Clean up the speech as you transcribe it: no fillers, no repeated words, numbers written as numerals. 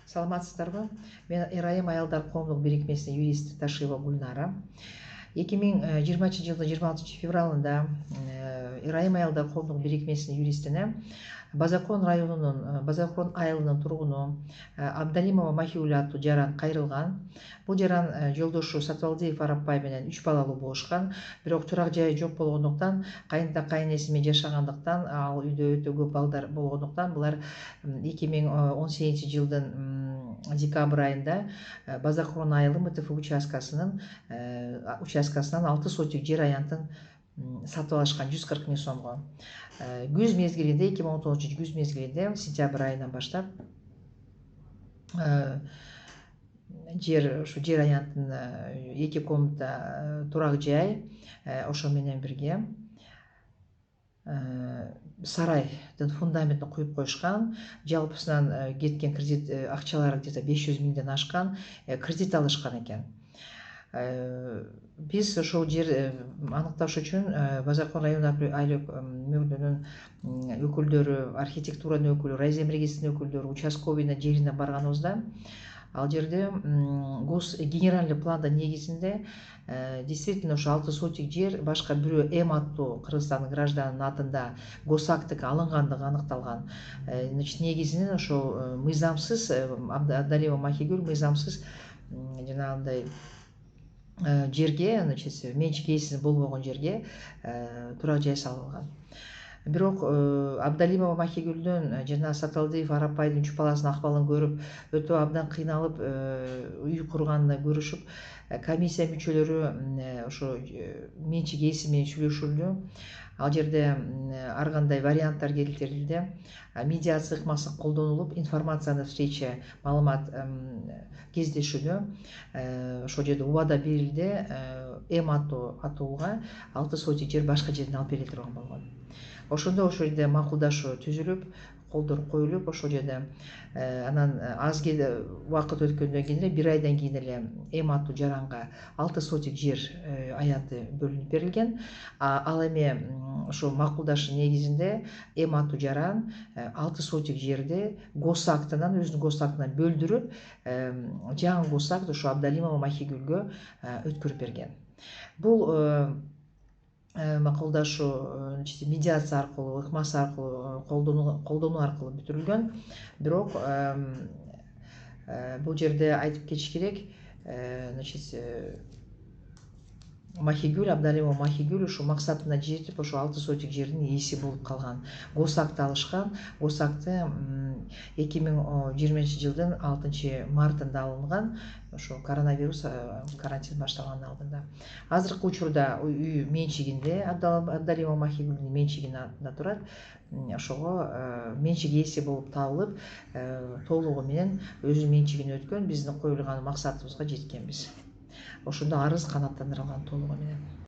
Саламатсыздарбы? Мен Ирайым аялдар коомдук бирикмесинин юристи Ташиева Гүлнара. 2020 жылдын 26 февралында Ирайым аялдар коомдук бирикмесинин юристине Базакон районунун Базакон айылынын тургуну Абдалимова Махигүл аттуу жаран кайрылган. Бул жаран жолдошу Сатыбалдиев Арапбай менен 3 балалуу болушкан. Бирок турак жайы жок болгондуктан, кайында кайнеси менен жашагандыктан, ал үйдө өтө көп балдар болгондуктан булар 2018 жылдын декабрь айында Базакон айылы МТФ участкасынан 6 сотик жер аянтын сатып алышкан 140 миң сомго. Күз мезгилинде 2019 күз мезгилинде сентябрь айынан баштап жер аянтын 2 комната турак жай ошо менен бирге сарайдын фундаментин куюп коюшкан. Жалпысынан кеткен кредит акчалары где-то 500 миңден ашкан, кредит алышкан экен. Биз ошол жер аныкташ үчүн Базакон районундагы айлык мөөнүнүн өкүлдөрү, архитектуранын өкүлү, райземрегисттин өкүлдөрү участковыйна жерине барганыбызда, ал жерде генеральный пландын негизинде действительно ошо 6 сотик жер башка бирөө М аттуу Кыргызстандын гражданынын атында госактыкы алынгандыгы аныкталган. Значит, негизинен ошол мыйзамсыз Абдалимова Махигүл мыйзамсыз жанагындай жерге, значит, менчик ээси болбогон жерге турак жай салган. Бирок Абдалимова Махигүлдүн жана Сатыбалдиев Арапбайдын 3 баласынын акыбалын көрүп, өтө абдан кыйналып, үй курганына көрүшүп, комиссия мүчөлөрү ошо менчик ээси менен сүйлөшүлдү. Ал жерде ар кандай варианттар келтирилди. Медиация ыкмасы колдонулуп, информацияны встреча маалымат кездешүүдө ошол жерде убада берилди. М аттууга 6 сотик жер башка жерден алып бериле турган болгон. Ошондо ошол жерде макулдашуу түзүлүп, колдор коюлуп, ошол жерде анан аз убакыт өткөндөн кийин эле, 1 айдан кийин эле М аттуу жаранга 6 сотик жер аянты бөлүнүп берилген. Ал эми ошо макулдашуу негизинде М аттуу жаран 6 сотик жерди госактынан, өзүнүн госактынан бөлдүрүп, жаңы госакт ошо Абдалимова Махигүлгө өткөрүп берген. Бул макулдашуу медиация аркылуу, ыкмасы аркылуу, колдонуу аркылуу бүтүрүлгөн. Бирок бул жерде айтып кетиш керек, значит, Махигүл, Абдалимова Махигүл ушу максатына жетип, ошо 6 сотик жердин ээси болуп калган. Госакты алышкан. Госакты 2020 жылдын 6 мартында алынган. Ошо коронавирус карантин башталганын алдында. Азыркы учурда үй менчигинде, Абдалимова Махигүлдүн менчигинин артында турат. Ошого менчик ээси болуп табылып, толугу менен өзүнүн менчигине өткөн, биздин коюлган максатыбызга жеткенбиз. Ошондо арыз канааттандырылган толугу менен.